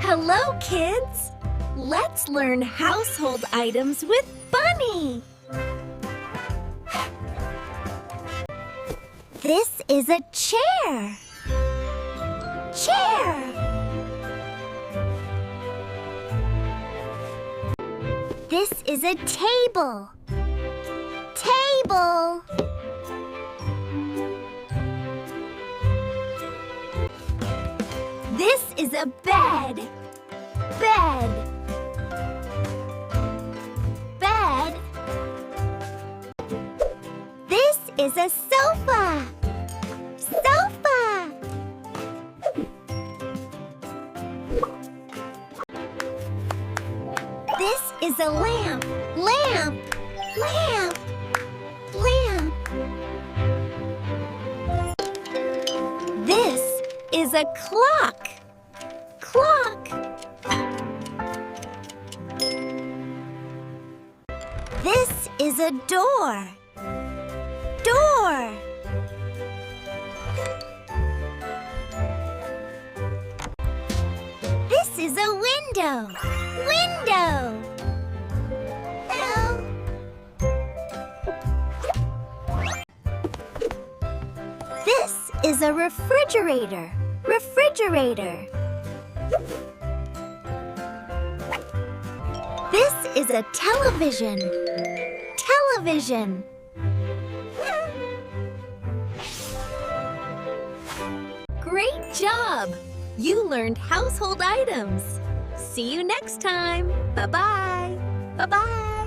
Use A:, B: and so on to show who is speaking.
A: Hello, kids! Let's learn household items with Bunny! This is a chair. Chair. This is a table. Table. This is a bed. Bed. Bed. This is a sofa. Sofa. This is a lamp. Lamp. Lamp. Lamp. This is a clock. Clock. This is a door. Door. This is a window. Window. Hello. This is a refrigerator. Refrigerator. This is a television. Television. Great job! You learned household items. See you next time. Bye-bye. Bye-bye.